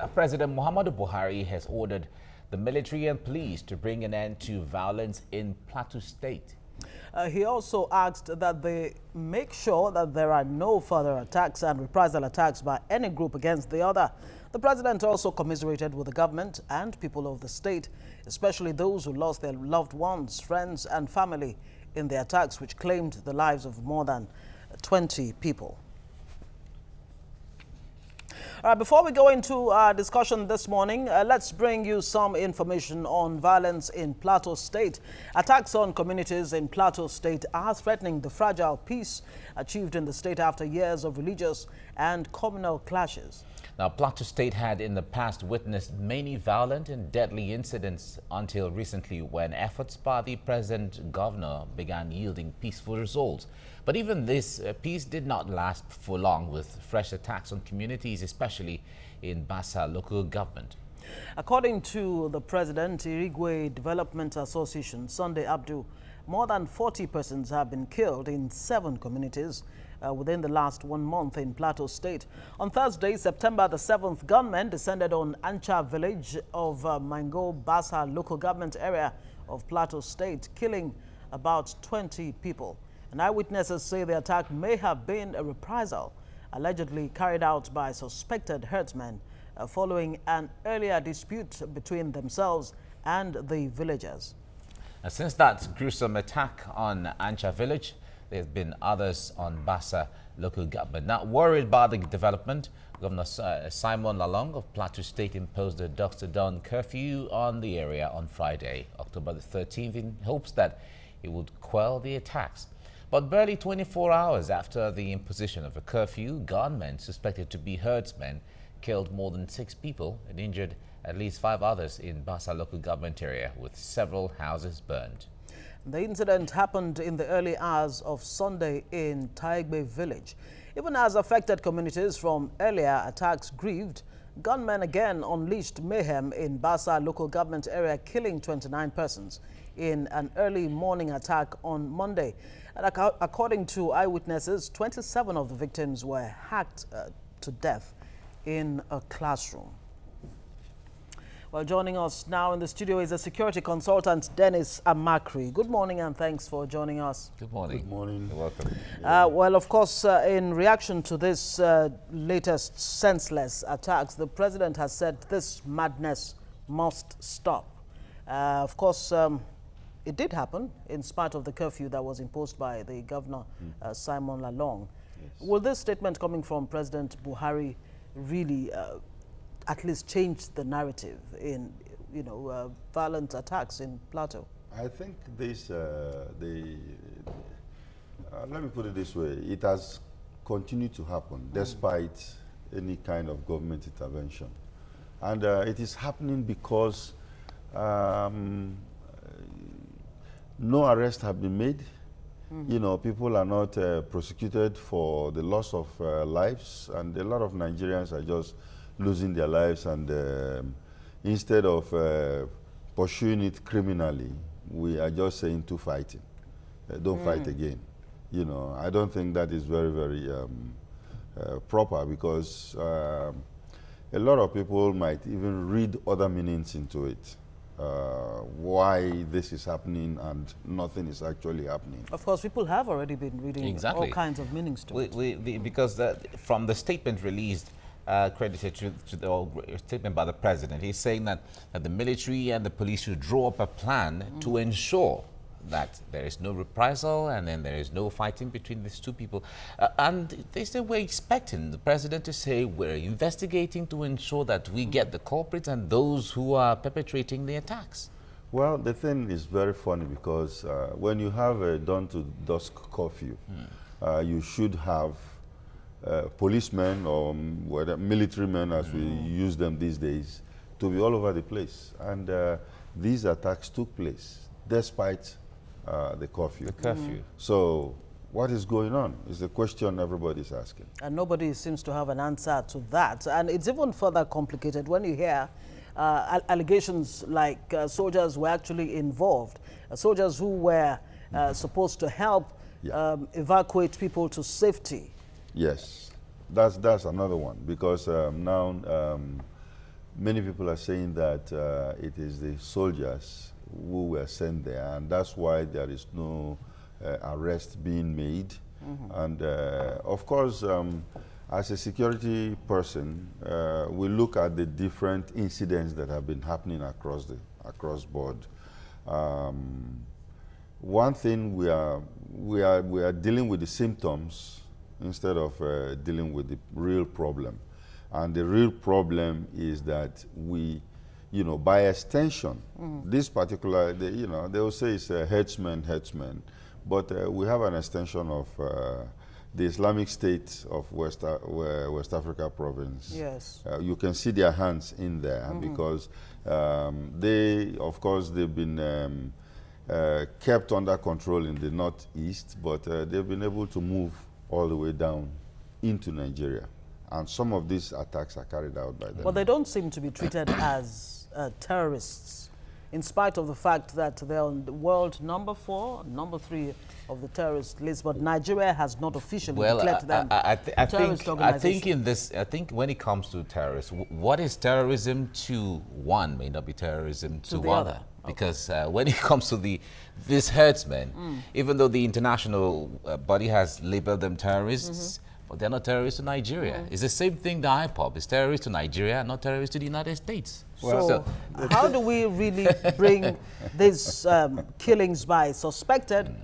President Muhammadu Buhari has ordered the military and police to bring an end to violence in Plateau State. He also asked that they make sure that there are no further attacks and reprisal attacks by any group against the other. The president also commiserated with the government and people of the state, especially those who lost their loved ones, friends and family in the attacks which claimed the lives of more than 20 people. Before we go into our discussion this morning, let's bring you some information on violence in Plateau State. Attacks on communities in Plateau State are threatening the fragile peace achieved in the state after years of religious and communal clashes. Now, Plateau State had in the past witnessed many violent and deadly incidents until recently, when efforts by the present governor began yielding peaceful results. But even this peace did not last for long, with fresh attacks on communities, especially in Bassa local government. According to the president, Irigwe Development Association, Sunday Abdul, more than 40 persons have been killed in 7 communities within the last 1 month in Plateau State. On Thursday, September the 7th, gunmen descended on Ancha village of Mango Bassa local government area of Plateau State, killing about 20 people. And eyewitnesses say the attack may have been a reprisal allegedly carried out by suspected herdsmen following an earlier dispute between themselves and the villagers. Since that gruesome attack on Ancha village, there have been others on Bassa local government. Not worried by the development, Governor Simon Lalong of Plateau State imposed a dusk to dawn curfew on the area on Friday, October the 13th, in hopes that it would quell the attacks. But barely 24 hours after the imposition of a curfew, gunmen suspected to be herdsmen killed more than 6 people and injured at least 5 others in Bassa local government area, with several houses burned. The incident happened in the early hours of Sunday in Taigbe village. Even as affected communities from earlier attacks grieved, gunmen again unleashed mayhem in Bassa local government area, killing 29 persons in an early morning attack on Monday. And according to eyewitnesses, 27 of the victims were hacked to death in a classroom. Well, joining us now in the studio is a security consultant, Dennis Amakri. Good morning and thanks for joining us. Good morning. Good morning. You're welcome. Well, of course, in reaction to this latest senseless attacks, the president has said this madness must stop. Of course, it did happen in spite of the curfew that was imposed by the governor, Simon Lalong. Yes. Will this statement coming from President Buhari really at least change the narrative in, violent attacks in Plateau? I think this, let me put it this way, it has continued to happen despite any kind of government intervention. And it is happening because no arrests have been made. People are not prosecuted for the loss of lives, and a lot of Nigerians are just losing their lives, and instead of pursuing it criminally, we are just saying to fighting. Don't fight again. I don't think that is very, very proper, because a lot of people might even read other meanings into it. Why this is happening and nothing is actually happening. Of course, people have already been reading all kinds of meanings to it. Because from the statement released, credited to the statement by the president, he's saying that the military and the police should draw up a plan to ensure that there is no reprisal and then there is no fighting between these 2 people. And they say we're expecting the president to say we're investigating to ensure that we get the culprits and those who are perpetrating the attacks. Well, the thing is very funny, because when you have a dawn to dusk curfew, you should have policemen or whether military men, as we use them these days, to be all over the place. And these attacks took place despite the curfew. So what is going on is the question everybody's asking. And nobody seems to have an answer to that. And it's even further complicated when you hear allegations like soldiers were actually involved, soldiers who were supposed to help evacuate people to safety. Yes, that's another one, because now many people are saying that it is the soldiers who were sent there, and that's why there is no arrest being made. And of course, as a security person, we look at the different incidents that have been happening across board. One thing we are dealing with the symptoms instead of dealing with the real problem, and the real problem is that we, by extension, this particular, they will say it's a herdsman, but we have an extension of the Islamic State of West Africa province. Yes. You can see their hands in there because they, of course, they've been kept under control in the northeast, but they've been able to move all the way down into Nigeria. And some of these attacks are carried out by them. Well, they don't seem to be treated as terrorists, in spite of the fact that they're on the world number 4, number 3 of the terrorist list, but Nigeria has not officially declared them terrorist organization. I think when it comes to terrorism, what is terrorism to one may not be terrorism to the other. other. Because when it comes to these herdsmen, even though the international body has labeled them terrorists, but they're not terrorists to Nigeria. It's the same thing the IPOB is terrorists to Nigeria, not terrorists to the United States. Well, so how do we really bring these killings by suspected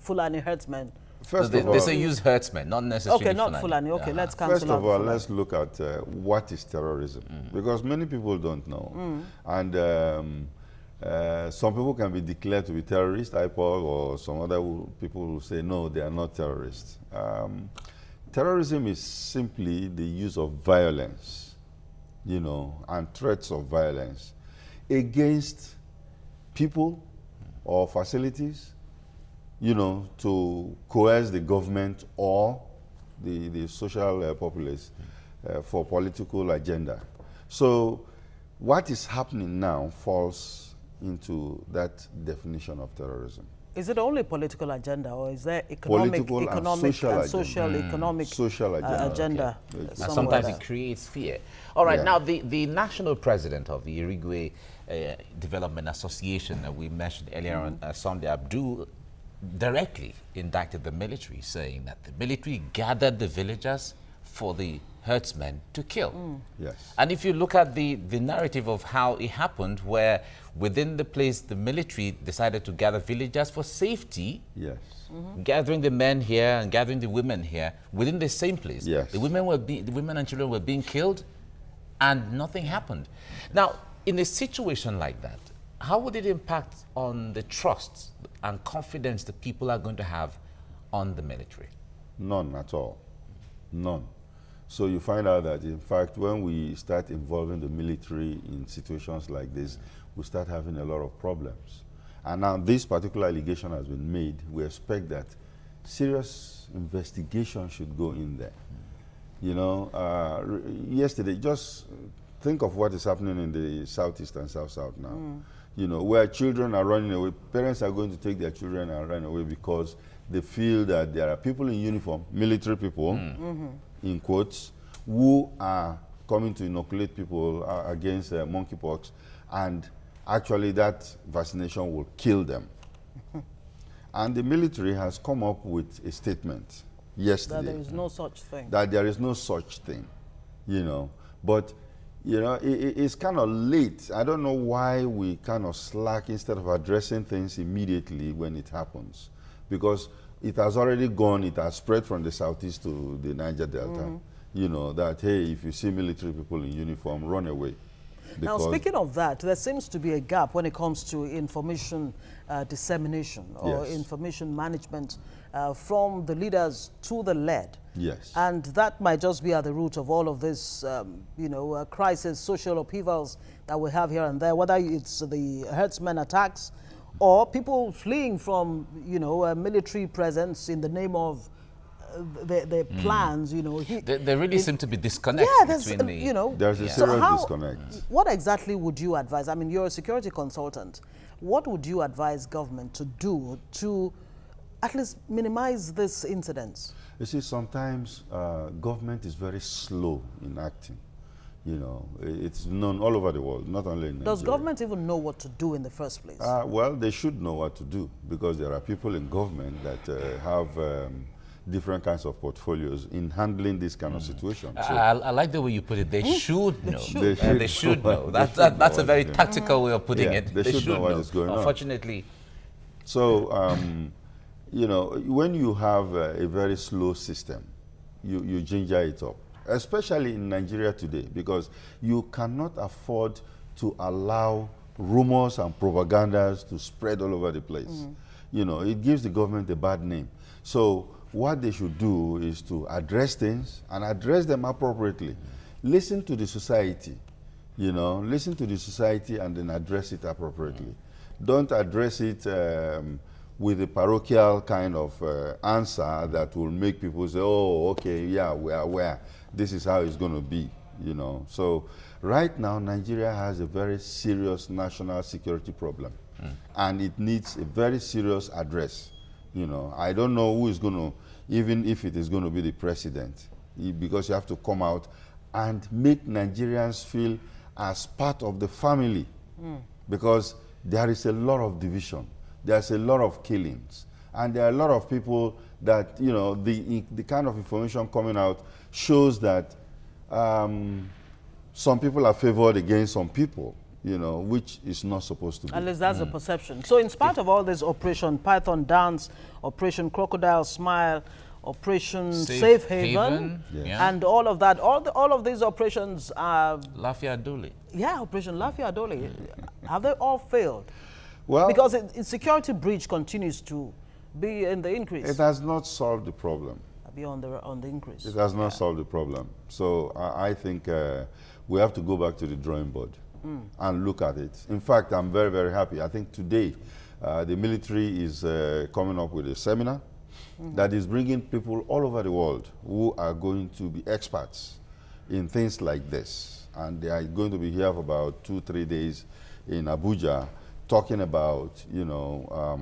Fulani herdsmen? First of all, they say use herdsmen, not necessarily Okay, not Fulani. Okay, let's cancel First of all, Fulani. let's look at what is terrorism, because many people don't know. And some people can be declared to be terrorists, IPOG, or some other people will say, no, they are not terrorists. Terrorism is simply the use of violence, and threats of violence against people or facilities, to coerce the government or the social populace for political agenda. So what is happening now falls into that definition of terrorism. Is it only political agenda, or is there economic social agenda? And sometimes it creates fear. All right, now the national president of the Irigwe Development Association that we mentioned earlier on Sunday, Abdul, directly indicted the military, saying that the military gathered the villagers for the herdsmen to kill. Yes. And if you look at the narrative of how it happened, where within the place the military decided to gather villagers for safety, yes, gathering the men here and gathering the women here within the same place. Yes. The women and children were being killed, and nothing happened. Now, in a situation like that, how would it impact on the trust and confidence that people are going to have on the military? None at all. None. So you find out that, in fact, when we start involving the military in situations like this, we start having a lot of problems. And now this particular allegation has been made. We expect that serious investigation should go in there. Yesterday, just think of what is happening in the southeast and south-south now. Where children are running away, parents are going to take their children and run away because they feel that there are people in uniform, military people, in quotes, who are coming to inoculate people against monkeypox, and actually that vaccination will kill them. And the military has come up with a statement yesterday. That there is no such thing. That there is no such thing, But, it's kind of late. I don't know why we kind of slack instead of addressing things immediately when it happens. Because it has already gone, it has spread from the southeast to the Niger Delta. That, hey, if you see military people in uniform, run away. Now, speaking of that, there seems to be a gap when it comes to information dissemination or information management from the leaders to the led. Yes. And that might just be at the root of all of this, crisis, social upheavals that we have here and there, whether it's the herdsmen attacks or people fleeing from, military presence in the name of their plans, They really seem to be disconnected between the... There's a serious disconnect. What exactly would you advise? I mean, you're a security consultant. What would you advise government to do to at least minimize this incidents? You see, sometimes government is very slow in acting. You know, it's known all over the world, not only in Nigeria. Does government even know what to do in the first place? Well, they should know what to do, because there are people in government that have different kinds of portfolios in handling this kind of situation. So I like the way you put it. They should know. They should know. That's a very tactical way of putting it. They should know what is going on. Unfortunately. So, you know, when you have a very slow system, you ginger it up, especially in Nigeria today, because you cannot afford to allow rumors and propagandas to spread all over the place. You know, it gives the government a bad name. So what they should do is to address things and address them appropriately. Listen to the society, you know, listen to the society and then address it appropriately. Don't address it with a parochial kind of answer that will make people say, oh, okay, yeah, we are aware. This is how it's going to be, you know. So right now, Nigeria has a very serious national security problem. And it needs a very serious address. You know, I don't know who is going to, even if it is going to be the president, because you have to come out and make Nigerians feel as part of the family. Because there is a lot of division. There's a lot of killings. And there are a lot of people that, you know, the kind of information coming out shows that some people are favored against some people, you know, which is not supposed to be. At least that's the perception. So in spite of all this Operation Python Dance, Operation Crocodile Smile, Operation Safe Haven, and all of that, all of these operations are... Lafia Dole. Yeah, Operation Lafia Dole. Have they all failed? Well, because security breach continues to be in the increase. It has not solved the problem. Be on the increase. It has not solved the problem. So I think we have to go back to the drawing board and look at it. In fact, I'm very, very happy. I think today the military is coming up with a seminar that is bringing people all over the world who are going to be experts in things like this. And they are going to be here for about 2-3 days in Abuja talking about, you know,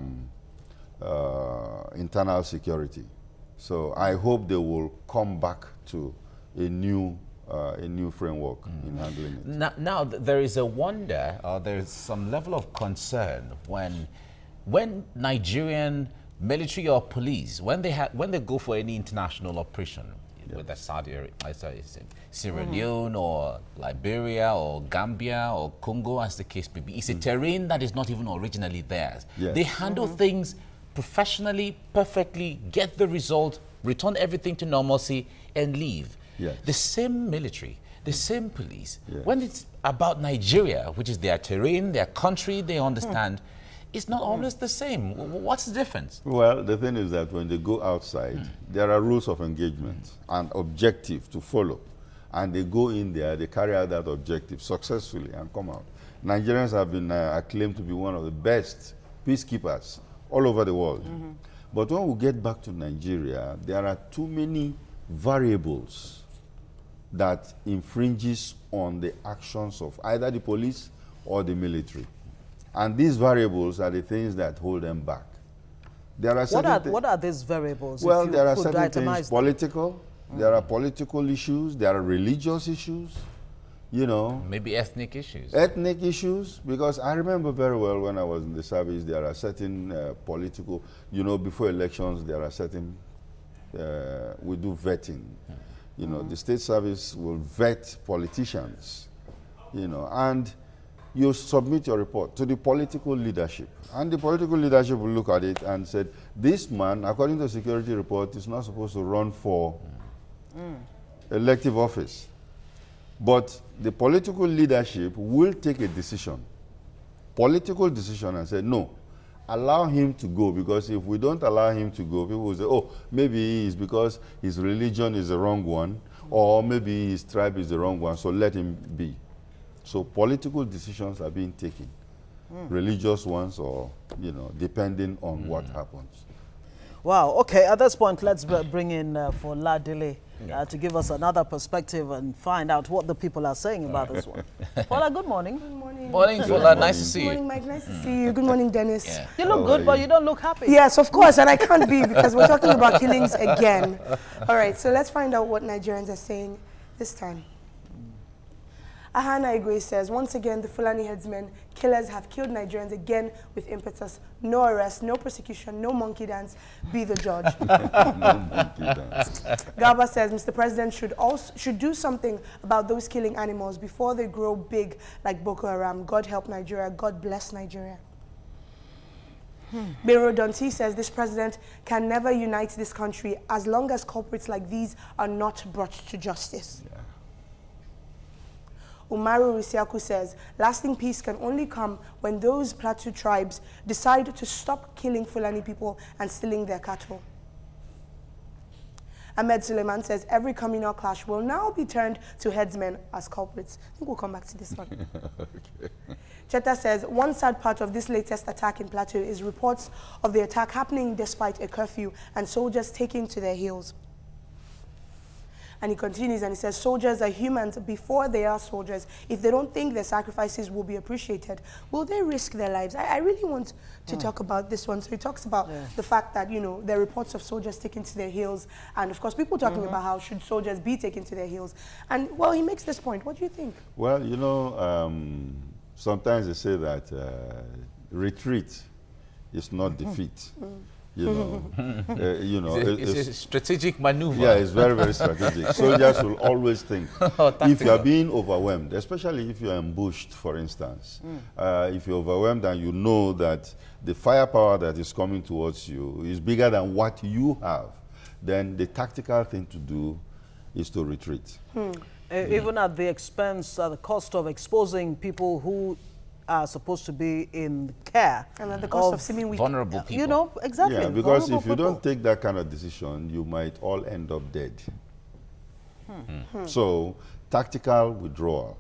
internal security. So I hope they will come back to a new framework in handling it. Now there is a wonder, or there's some level of concern when Nigerian military or police, when they go for any international operation, whether Sierra Leone or Liberia or Gambia or Congo, as the case may be, it's a terrain that is not even originally theirs. They handle things professionally, perfectly, get the result, return everything to normalcy, and leave. The same military, the same police, when it's about Nigeria, which is their terrain, their country, they understand, it's not always the same. What's the difference? Well, the thing is that when they go outside, there are rules of engagement and objective to follow. And they go in there, they carry out that objective successfully and come out. Nigerians have been acclaimed to be one of the best peacekeepers all over the world. But when we get back to Nigeria, there are too many variables that infringes on the actions of either the police or the military. And these variables are the things that hold them back. There are what are these variables? Well, there are certain things political. There are political issues. There are religious issues. You know, maybe ethnic issues. Ethnic issues, because I remember very well when I was in the service, there are certain political, you know, before elections, there are certain, we do vetting. You know, the state service will vet politicians, you know, and you submit your report to the political leadership. And the political leadership will look at it and said, this man, according to the security report, is not supposed to run for elective office. But the political leadership will take a decision, political decision, and say, no, allow him to go, because if we don't allow him to go, people will say, oh, maybe it's because his religion is the wrong one, or maybe his tribe is the wrong one, so let him be. So political decisions are being taken, religious ones, or, you know, depending on what happens. Wow, okay, at this point, let's bring in Fola Dele to give us another perspective and find out what the people are saying about this one. Fola, good morning. Good morning. Morning, Fola, nice to see you. Good morning, Mike, nice to see you. Good morning, Dennis. Yeah. You look good, but you don't look happy. Yes, of course, and I can't be, because we're talking about killings again. All right, so let's find out what Nigerians are saying this time. Ahana Igwe says, once again, the Fulani headsmen killers have killed Nigerians again with impetus. No arrest, no prosecution, no monkey dance. Be the judge. No monkey dance. Gaba says, Mr. President should do something about those killing animals before they grow big like Boko Haram. God help Nigeria. God bless Nigeria. Biro Donti says this president can never unite this country as long as culprits like these are not brought to justice. Yeah. Umaru Risiaku says, lasting peace can only come when those Plateau tribes decide to stop killing Fulani people and stealing their cattle. Ahmed Suleiman says, every communal clash will now be turned to headsmen as culprits. I think we'll come back to this one. Okay. Cheta says, one sad part of this latest attack in Plateau is reports of the attack happening despite a curfew and soldiers taking to their heels. And he continues and he says, soldiers are humans before they are soldiers. If they don't think their sacrifices will be appreciated, will they risk their lives? I really want to talk about this one. So he talks about the fact that, you know, there are reports of soldiers taking to their heels. And of course, people talking about how should soldiers be taken to their heels. And well, he makes this point. What do you think? Well, you know, sometimes they say that retreat is not defeat. You know, it's a strategic maneuver. Yeah, it's very, very strategic. Soldiers will always think, if you are being overwhelmed, especially if you are ambushed, for instance, if you're overwhelmed and you know that the firepower that is coming towards you is bigger than what you have, then the tactical thing to do is to retreat. Even at the expense, the cost of exposing people who are supposed to be in care. And at the cost of seeming weak. Vulnerable people. You know, exactly. Yeah, because if you don't take that kind of decision, you might all end up dead. So, tactical withdrawal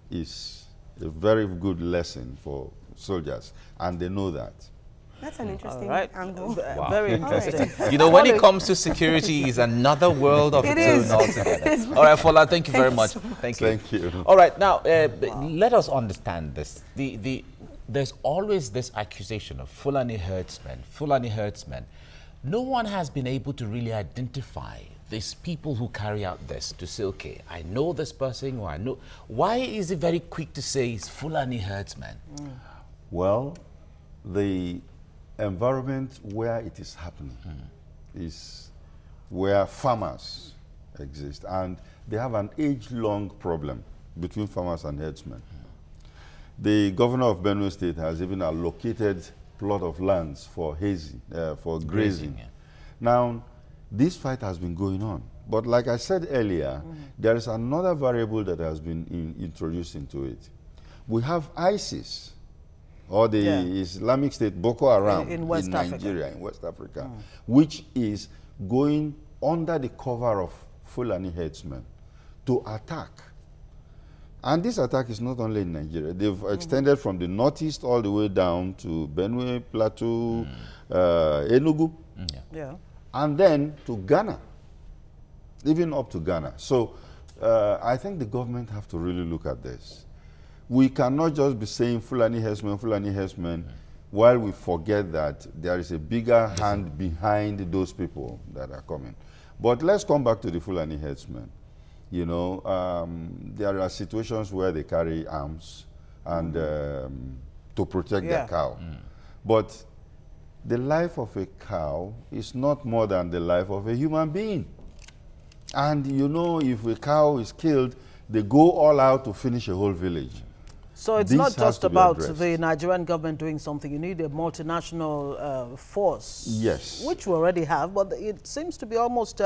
is a very good lesson for soldiers, and they know that. That's an interesting angle. Wow. Very interesting. You know, when it comes to security, is anher world of its own altogether. All right, Fola, thank you very much. Thank you. Thank you. All right, now, let us understand this. There's always this accusation of Fulani herdsmen. No one has been able to really identify these people who carry out this to say, okay, I know this person, or I know. Why is it very quick to say it's Fulani herdsmen? Well, the environment where it is happening is where farmers exist, and they have an age-long problem between farmers and herdsmen. The governor of Benue State has even allocated plot of lands for grazing. Yeah. Now, this fight has been going on, but like I said earlier, there is another variable that has been introduced into it. We have ISIS, or the Islamic State, Boko Haram, in Nigeria, in West Africa, which is going under the cover of Fulani herdsmen to attack. And this attack is not only in Nigeria. They've extended from the northeast all the way down to Benue, Plateau, Enugu, and then to Ghana, even up to Ghana. So I think the government have to really look at this. We cannot just be saying Fulani herdsmen, while we forget that there is a bigger hand behind those people that are coming. But let's come back to the Fulani herdsmen. You know, there are situations where they carry arms and to protect their cow. But the life of a cow is not more than the life of a human being. And you know, if a cow is killed, they go all out to finish a whole village. So it's not just about the Nigerian government doing something. You need a multinational force. Yes. Which we already have, but it seems to be almost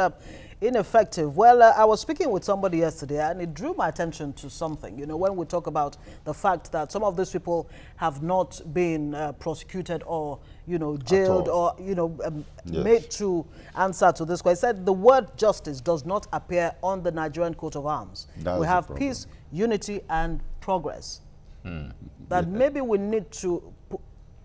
ineffective. Well, I was speaking with somebody yesterday, and it drew my attention to something. You know, when we talk about the fact that some of these people have not been prosecuted or, you know, jailed or, you know, made to answer to this question. I said the word justice does not appear on the Nigerian coat of arms. We have peace, unity, and progress. That maybe we need to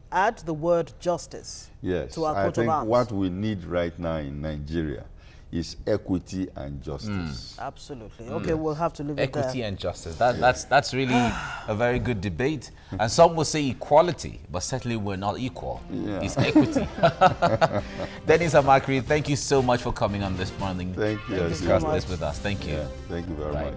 add the word justice to our coat of arms. What we need right now in Nigeria is equity and justice. Absolutely. Okay, we'll have to leave it there. Equity and justice. That's really a very good debate. And some will say equality, but certainly we're not equal. It's equity. Dennis Amakri, thank you so much for coming on this morning. Thank you. To discuss this with us. Thank you. Thank you very much.